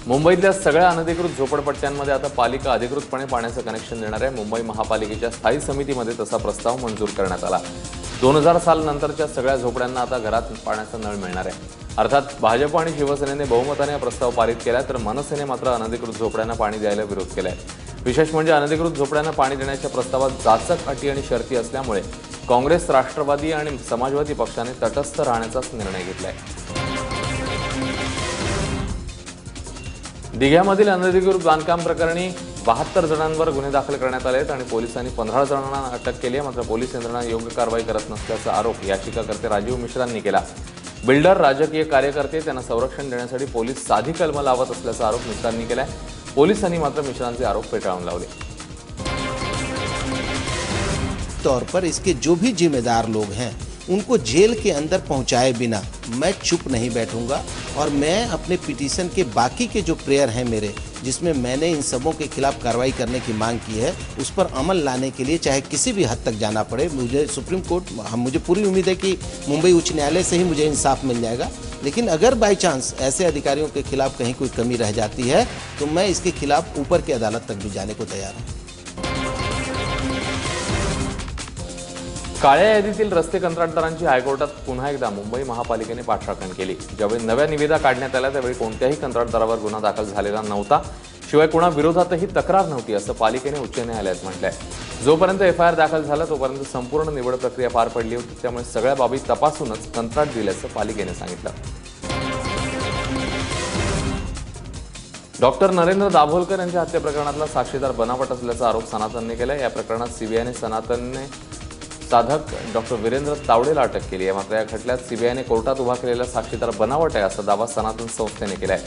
मुंबईतल्या सगळ्या अनधिकृत झोपडपट्ट्यांमध्ये आता पालिका अधिकृतपणे पाण्याचं कनेक्शन देणार आहे। मुंबई महापालिकेच्या स्थायी समितीमध्ये तसा प्रस्ताव मंजूर करण्यात आला। 2000 साल नंतरच्या सगळ्या झोपड्यांना आता घरात पाण्याचा नळ मिळणार आहे। अर्थात भाजप आणि शिवसेनेने बहुमताने हा प्रस्ताव पारित केला, तर मनसेने मात्र अनधिकृत झोपड्यांना पाणी द्यायला विरोध केलाय। विशेष म्हणजे अनधिकृत झोपड्यांना पाणी देण्याच्या प्रस्तावात जाचक अटी आणि शर्ती असल्यामुळे काँग्रेस, राष्ट्रवादी आणि समाजवादी पक्षाने तटस्थ राहण्याचाच निर्णय घेतलाय। दिघ्यामधील अनधिकृत बांधकाम प्रकरणी 72 जणांवर गुन्हे दाखल करण्यात आले आहेत आणि पोलिसांनी 15 जणांना अटक केली आहे। मात्र पोलीस यंत्रणा योग्य कारवाई करत नसल्याचा आरोप याचिकाकर्ते राजीव मिश्रांनी केला। बिल्डर, राजकीय कार्यकर्ते त्यांना संरक्षण देण्यासाठी पोलीस साधी कलम लावत असल्याचा आरोप मिश्रांनी केलाय। पोलिसांनी मात्र मिश्रांचे आरोप फेटाळून लावले। तौर पर इसके जो भी जिम्मेदार लोग हैं उनको जेल के अंदर पहुंचाए बिना मैं चुप नहीं बैठूंगा और मैं अपने पिटीशन के बाकी के जो प्रेयर हैं मेरे, जिसमें मैंने इन सबों के खिलाफ कार्रवाई करने की मांग की है, उस पर अमल लाने के लिए चाहे किसी भी हद तक जाना पड़े। मुझे सुप्रीम कोर्ट, मुझे पूरी उम्मीद है कि मुंबई उच्च न्यायालय से ही मुझे इंसाफ मिल जाएगा। लेकिन अगर बाई चांस ऐसे अधिकारियों के खिलाफ कहीं कोई कमी रह जाती है तो मैं इसके खिलाफ ऊपर की अदालत तक भी जाने को तैयार हूँ। काळ्या यादीतील रस्ते कंत्राटदारांची हायकोर्टात पुन्हा एकदा मुंबई महापालिकेने पाठराखण केली। ज्यावेळी नव्या निविदा काढण्यात आल्या त्यावेळी कोणत्याही कंत्राटदारावर गुन्हा दाखल झालेला नव्हता, शिवाय कोणा विरोधातही तक्रार नव्हती असं पालिकेने उच्च न्यायालयात म्हटलंय। जोपर्यंत एफआयआर दाखल झाला तोपर्यंत संपूर्ण निवड प्रक्रिया पार पडली होती, त्यामुळे सगळ्या बाबी तपासूनच कंत्राट दिल्याचं पालिकेने सांगितलं। डॉक्टर नरेंद्र दाभोलकर यांच्या हत्या प्रकरणातला साक्षीदार बनावट असल्याचा आरोप सनातनने केलाय। या प्रकरणात सीबीआयने सनातनने साधक डॉक्टर वीरेंद्र तावडेला अटक केली आहे। मात्र या खटल्यात सीबीआयने कोर्टात उभा केलेला साक्षीदार बनावट आहे असा दावा सनातन संस्थेने केलाय।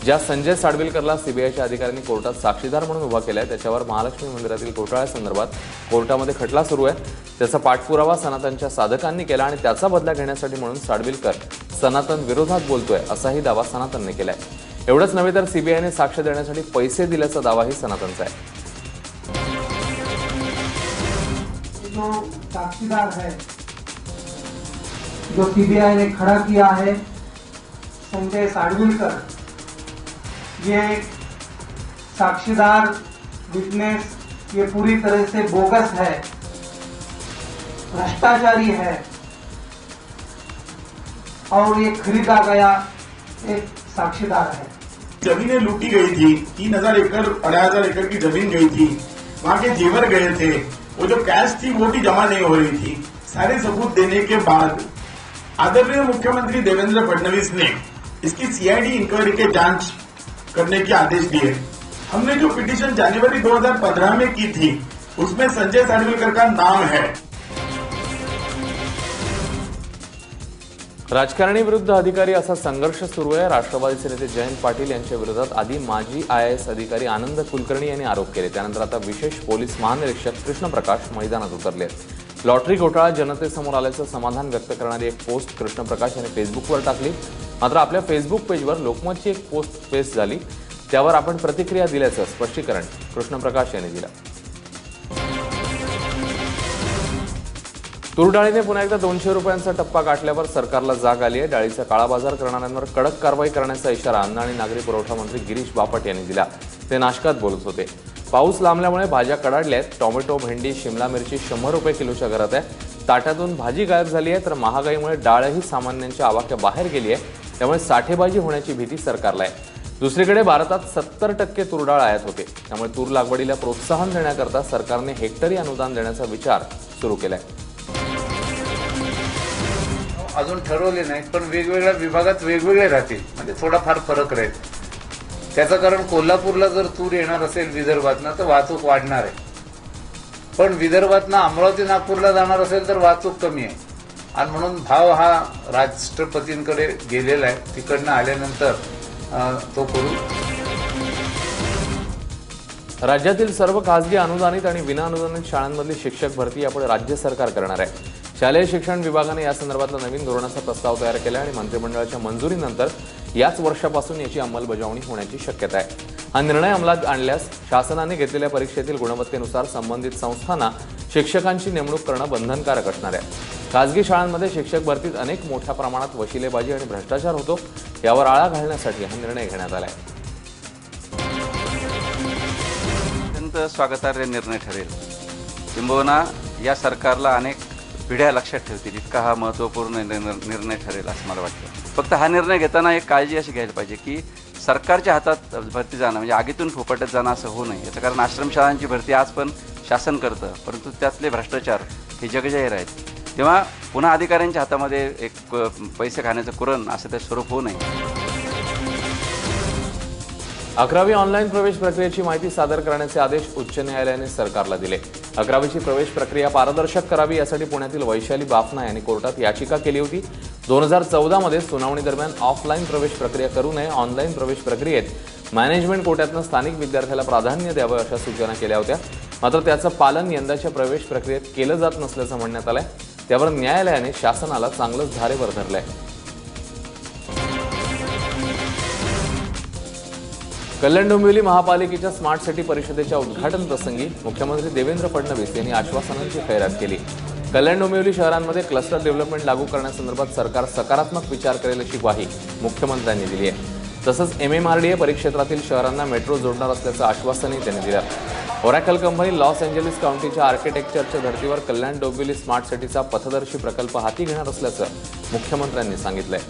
ज्या संजय साडविलकरला सीबीआयच्या अधिकाऱ्यांनी कोर्टात साक्षीदार म्हणून उभा केलाय त्याच्यावर महालक्ष्मी मंदिरातील घोटाळ्यासंदर्भात कोर्टामध्ये खटला सुरू आहे। त्याचा पाठपुरावा सनातनच्या साधकांनी केला आणि त्याचा बदला घेण्यासाठी म्हणून साडविलकर सनातन विरोधात बोलतोय असाही दावा सनातनने केलाय। एवढंच नव्हे तर सीबीआयने साक्ष देण्यासाठी पैसे दिल्याचा दावाही सनातनचा आहे। जो साक्षीदार है, जो सीबीआई ने खड़ा किया है, संजय साडविलकर, ये साक्षीदार विटनेस ये पूरी तरह से बोगस है, भ्रष्टाचारी है और ये खरीदा गया एक साक्षीदार है। जमीनें लूटी गई थी, 3000 एकड़ 2500 एकड़ की जमीन गई थी, वहां के जेवर गए थे, वो जो कैश थी वो भी जमा नहीं हो रही थी। सारे सबूत देने के बाद आदरणीय मुख्यमंत्री देवेंद्र फडणवीस ने इसकी सीआईडी इंक्वायरी के जांच करने के आदेश दिए। हमने जो पिटीशन जनवरी 2015 में की थी उसमें संजय साडविलकर का नाम है। राजकारणी विरुद्ध अधिकारी असा संघर्ष सुरू आहे। राष्ट्रवादीचे नेते जयंत पाटील यांच्या विरोधात आधी माजी आयएएस अधिकारी आनंद कुलकर्णी यांनी आरोप केले। त्यानंतर आता विशेष पोलीस महानिरीक्षक कृष्णप्रकाश मैदानात उतरले आहेत। लॉटरी घोटाळा जनतेसमोर आल्याचं समाधान व्यक्त करणारी एक पोस्ट कृष्णप्रकाश यांनी फेसबुकवर टाकली। मात्र आपल्या फेसबुक पेजवर लोकमतची एक पोस्ट पेस्ट झाली, त्यावर आपण प्रतिक्रिया दिल्याचं स्पष्टीकरण कृष्णप्रकाश यांनी दिलं। तूर डाळीने पुन्हा एकदा 200 रुपयांचा टप्पा गाठल्यावर सरकारला जाग आली आहे। डाळीचा काळाबाजार करणाऱ्यांवर कडक कारवाई करण्याचा इशारा अन्न आणि नागरी पुरवठा मंत्री गिरीश बापट यांनी दिला। ते नाशकात बोलत होते। पाऊस लांबल्यामुळे भाज्या कडाडल्या आहेत। टोमॅटो, भेंडी, शिमला मिरची 100 रुपये किलोच्या घरात आहे। ताट्यातून भाजी गायब झाली आहे, तर महागाईमुळे डाळही सामान्यांच्या आवाक्याबाहेर गेली आहे। त्यामुळे साठेबाजी होण्याची भीती सरकारला आहे। दुसरीकडे भारतात 70% तूर डाळ आयात होते, त्यामुळे तूर लागवडीला प्रोत्साहन देण्याकरता सरकारने हेक्टरी अनुदान देण्याचा विचार सुरू केलाय। अजून ठरवले नाही, पण वेगवेगळ्या विभागात वेगवेगळे राहतील, म्हणजे थोडाफार फरक राहील। त्याचं कारण कोल्हापूरला जर तूर येणार असेल विदर्भातनं तर वाहतूक वाढणार आहे, पण विदर्भातनं अमरावती नागपूरला जाणार असेल तर वाहतूक कमी आहे आणि म्हणून भाव हा राष्ट्रपतींकडे गेलेला आहे। तिकडनं आल्यानंतर तो करू। राज्यातील सर्व खासगी अनुदानित आणि विनाअनुदानित शाळांमधली शिक्षक भरती यापुढे राज्य सरकार करणार आहे। शालेय शिक्षण विभागाने या संदर्भातला नवीन धोरणाचा प्रस्ताव तयार केला आणि मंत्रिमंडळाच्या मंजुरीनंतर याच वर्षापासून याची अंमलबजावणी होण्याची शक्यता आहे। हा निर्णय अंमलात आणल्यास शासनाने घेतलेल्या परीक्षेतील गुणवत्तेनुसार संबंधित संस्थांना शिक्षकांची नेमणूक करणं बंधनकारक असणार आहे। खासगी शाळांमध्ये शिक्षक भरतीत अनेक मोठ्या प्रमाणात वशिलेबाजी आणि भ्रष्टाचार होतो, यावर आळा घालण्यासाठी हा निर्णय घेण्यात आला आहे। अत्यंत स्वागतार्ह निर्णय ठरेल. किंबहुना या सरकारला अनेक पिढ्या लक्षात ठेवतील इतका हा महत्त्वपूर्ण निर्णय ठरेल असं मला वाटतं. फक्त हा निर्णय घेताना एक काळजी अशी घ्यायला पाहिजे की सरकारच्या हातात भरती जाणं म्हणजे आगीतून फोपाट्यात जाणं असं होऊ नये. याचं कारण आश्रमशाळांची भरती आज पण शासन करतं, परंतु त्यातले भ्रष्टाचार हे जगजाहीर आहेत. तेव्हा पुन्हा अधिकाऱ्यांच्या हातामध्ये एक पैसे खाण्याचं कुरण असं ते स्वरूप होऊ नये. 11वी ऑनलाईन प्रवेश प्रक्रियेची माहिती सादर करण्याचे आदेश उच्च न्यायालयाने सरकारला दिले. 11वीची प्रवेश प्रक्रिया पारदर्शक करावी यासाठी पुण्यातील वैशाली बाफना यांनी कोर्टात याचिका केली होती. 2014 मध्ये सुनावणी दरम्यान ऑफलाईन प्रवेश प्रक्रिया करू नये, ऑनलाईन प्रवेश प्रक्रियेत मॅनेजमेंट कोट्यातून स्थानिक विद्यार्थ्याला प्राधान्य द्यावं अशा सूचना केल्या होत्या. मात्र त्याचं पालन यंदाच्या प्रवेश प्रक्रियेत केलं जात नसल्याचं म्हणण्यात आलंय. त्यावर न्यायालयाने शासनाला चांगलंच धारेवर धरलंय. कल्याण डोंबिवली महापालिकेच्या स्मार्ट सिटी परिषदेच्या उद्घाटन प्रसंगी मुख्यमंत्री देवेंद्र फडणवीस यांनी आश्वासनांची खैरात केली. कल्याण डोंबिवली शहरांमध्ये क्लस्टर डेव्हलपमेंट लागू करण्यासंदर्भात सरकार सकारात्मक विचार करेल अशी ग्वाही मुख्यमंत्र्यांनी दिली आहे. तसंच MMRDA परिक्षेत्रातील शहरांना मेट्रो जोडणार असल्याचं आश्वासनही त्यांनी दिलं. ओरॅकल कंपनी लॉस एंजेलिस काउंटीच्या आर्किटेक्चरच्या धर्तीवर कल्याण डोंबिवली स्मार्ट सिटीचा पथदर्शी प्रकल्प हाती घेणार असल्याचं मुख्यमंत्र्यांनी सांगितलंय.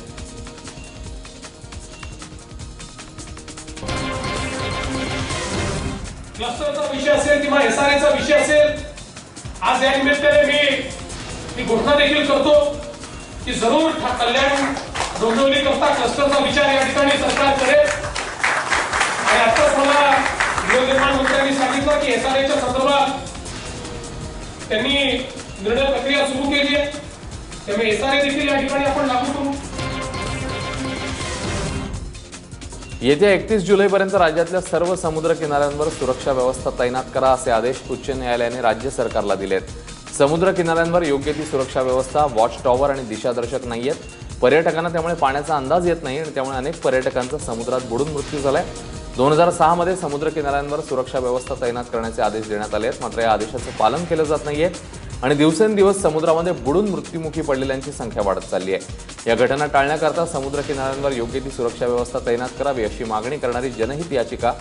क्लस्टरचा विषय असेल किंवा SRA विषय असेल, आज या निमित्ताने मी घोषणा देखील करतो की जरूर कल्याण डोंबिवली करता क्लस्टरचा विचार या ठिकाणी सरकार करेल. आणि आताच मला गृहनिर्माण मंत्र्यांनी सांगितलं की SRAच्या संदर्भात त्यांनी निर्णय प्रक्रिया सुरू केली आहे. त्यामुळे SRA देखील या ठिकाणी आपण लागू करू. येत्या 31 जुलैपर्यंत राज्यातल्या सर्व समुद्र किनाऱ्यांवर सुरक्षा व्यवस्था तैनात करा असे आदेश उच्च न्यायालयाने राज्य सरकारला दिलेत. समुद्र किनाऱ्यांवर योग्य ती सुरक्षा व्यवस्था, वॉच टॉवर आणि दिशादर्शक नाहीयेत. पर्यटकांना त्यामुळे पाण्याचा अंदाज येत नाही आणि त्यामुळे अनेक पर्यटकांचा समुद्रात बुडून मृत्यू झालाय. 2006 समुद्र किनाऱ्यांवर सुरक्षा व्यवस्था तैनात करण्याचे आदेश देण्यात आले आहेत. मात्र या आदेशाचं पालन केलं जात नाहीये आणि दिवसेंदिवस समुद्रामध्ये बुडून मृत्युमुखी पडलेल्यांची संख्या वाढत चालली आहे. या घटना टाळण्याकरता समुद्र किनाऱ्यांवर योग्य ती सुरक्षा व्यवस्था तैनात करावी अशी मागणी करणारी जनहित याचिका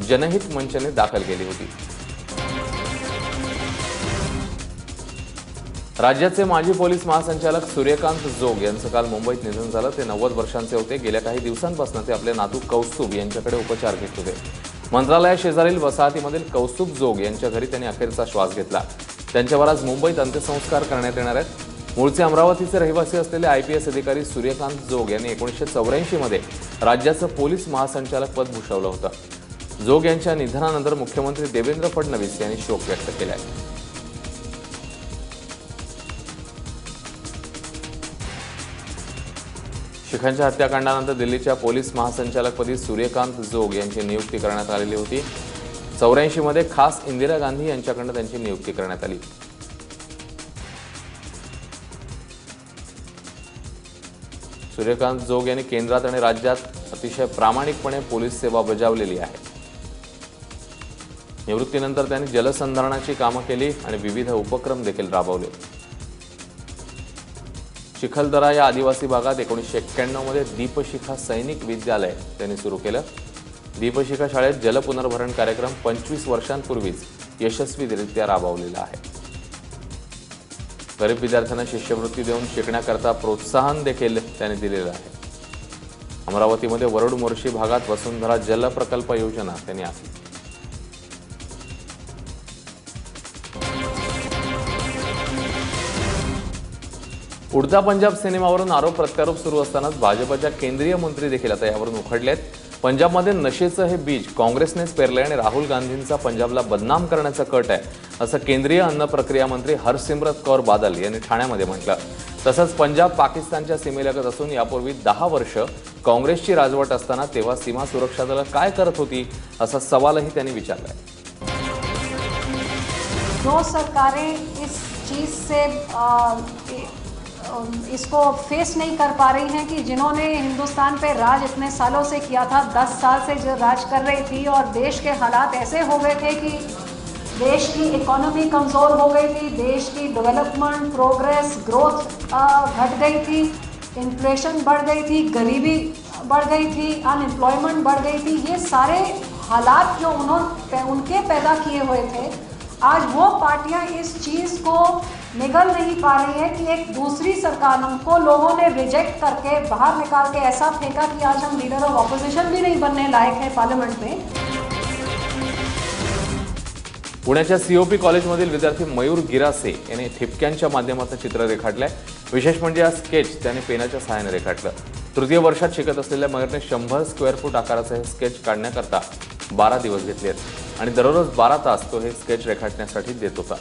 जनहित मंचने दाखल केली होती. राज्याचे माजी पोलीस महासंचालक सूर्यकांत जोग यांचं काल मुंबईत निधन झालं. ते 90 वर्षांचे होते. गेल्या काही दिवसांपासून ते आपले नातू कौस्तुभ यांच्याकडे उपचार घेत होते. मंत्रालयाशेजारील वसाहतीमधील कौस्तुभ जोग यांच्या घरी त्यांनी अखेरचा श्वास घेतला. त्यांच्यावर आज मुंबईत अंत्यसंस्कार करण्यात येणार आहेत. मूळचे अमरावतीचे रहिवासी असलेले IPS अधिकारी सूर्यकांत जोग यांनी 1984 मध्ये राज्याचं पोलीस महासंचालक पद भूषवलं होतं. जोग यांच्या निधनानंतर मुख्यमंत्री देवेंद्र फडणवीस यांनी शोक व्यक्त केला आहे. शिखांच्या हत्याकांडानंतर दिल्लीच्या पोलीस महासंचालकपदी सूर्यकांत जोग यांची नियुक्ती करण्यात आलेली होती. 84 मध्ये खास इंदिरा गांधी यांच्याकडून त्यांची नियुक्ती करण्यात आली. सूर्यकांत जोग यांनी केंद्रात आणि राज्यात अतिशय प्रामाणिकपणे पोलीस सेवा बजावलेली आहे. निवृत्तीनंतर त्यांनी जलसंधारणाची कामं केली आणि विविध उपक्रम देखील राबवले. चिखलदरा या आदिवासी भागात 1991 मध्ये दीपशिखा सैनिक विद्यालय त्यांनी सुरू केलं. दीपशिखा शाळेत जलपुनर्भरण कार्यक्रम 25 वर्षांपूर्वीच यशस्वीरित्या राबवलेला आहे. गरीब विद्यार्थ्यांना शिष्यवृत्ती देऊन शिकण्याकरता प्रोत्साहन देखील त्यांनी दिलेलं आहे. अमरावतीमध्ये वरुड मोर्शी भागात वसुंधरा जल प्रकल्प योजना त्यांनी आखली. उडता पंजाब सिनेमावरून आरोप प्रत्यारोप सुरू असतानाच भाजपच्या केंद्रीय मंत्री देखील आता यावरून उखडलेत. पंजाबमध्ये नशेचं हे बीज काँग्रेसनेच पेरलंय आणि राहुल गांधींचा पंजाबला बदनाम करण्याचा कट आहे असं केंद्रीय अन्न प्रक्रिया मंत्री हरसिमरत कौर बादल यांनी ठाण्यामध्ये म्हटलं. तसंच पंजाब पाकिस्तानच्या सीमेलगत असून यापूर्वी 10 वर्ष काँग्रेसची राजवट असताना तेव्हा सीमा सुरक्षा दलं काय करत होती असा सवालही त्यांनी विचारलाय. जो सरकारें इस चीज़ से इसको फेस नहीं कर पा रही हैं कि जिन्होंने हिंदुस्तान पे राज इतने सालों से किया था, 10 साल से जो राज कर रही थी और देश के हालात ऐसे हो गए थे कि देश की इकोनॉमी कमज़ोर हो गई थी, देश की डेवलपमेंट प्रोग्रेस ग्रोथ घट गई थी, इन्फ्लेशन बढ़ गई थी, गरीबी बढ़ गई थी, अनएम्प्लॉयमेंट बढ़ गई थी. ये सारे हालात जो उनके पैदा किए हुए थे, आज वो पार्टियां इस चीज़ को निगल नहीं पा रही है कि एक दूसरी सरकार, उनको लोगों ने रिजेक्ट करके बाहर निकाल के ऐसा फेंका कि आज हम लीडर ऑफ ऑपोजिशन भी नहीं बनने लायक है पार्लियामेंट में। पुण्याच्या सीओपी कॉलेजमधील विद्यार्थी मयूर गिरासे याने ठिपक्यांच्या माध्यमातून चित्र रेखाटलंय। विशेष म्हणजे हा स्केच त्याने पेनाच्या सहाय्याने रेखाटलं। तृतीय वर्षात शिकत असलेल्या मयूरने 100 स्क्वेअर फूट आकाराचे हे स्केच काढण्याकरता 12 दिवस घेतले आहेत आणि दररोज 12 तास तो हे स्केच रेखाटण्यासाठी देत होता।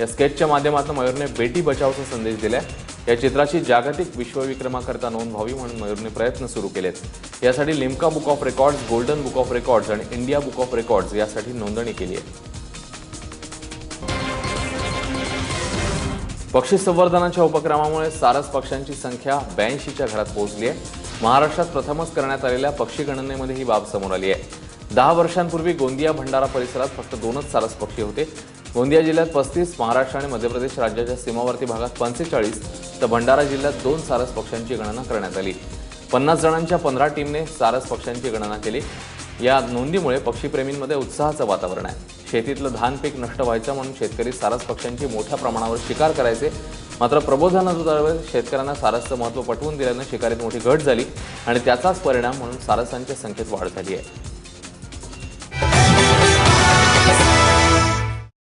या स्केचच्या माध्यमातून मयूरने बेटी बचावचा संदेश दिलाय। या चित्राची जागतिक विश्वविक्रमाकरता नोंद व्हावी म्हणून मयूरने प्रयत्न सुरू केलेत। यासाठी Limca book of records, golden book of records आणि इंडिया बुक ऑफ रेकॉर्ड्स यासाठी नोंदणी केली आहे। पक्षी संवर्धनाच्या उपक्रमामुळे सारस पक्ष्यांची संख्या 82च्या घरात पोहोचली आहे। महाराष्ट्रात प्रथमच करण्यात आलेल्या पक्षी गणनेमध्ये ही बाब समोर आली आहे। 10 वर्षांपूर्वी गोंदिया भंडारा परिसरात फक्त 2च सारस पक्षी होते। गोंदिया जिल्ह्यात 35, महाराष्ट्र आणि मध्य प्रदेश राज्याच्या सीमावर्ती भागात 45 तर भंडारा जिल्ह्यात 2 सारस पक्ष्यांची गणना करण्यात आली। 50 जणांच्या 15 टीमने सारस पक्ष्यांची गणना केली। या नोंदीमुळे पक्षीप्रेमींमध्ये उत्साहाचं वातावरण आहे। शेतीतलं धान पीक नष्ट व्हायचं म्हणून शेतकरी सारस पक्ष्यांची मोठ्या प्रमाणावर शिकार करायचे। मात्र प्रबोधनाद्वारे शेतकऱ्यांना सारसचं महत्त्व पटवून दिल्यानं शिकारीत मोठी घट झाली आणि त्याचाच परिणाम म्हणून सारसांच्या संख्येत वाढ झाली आहे।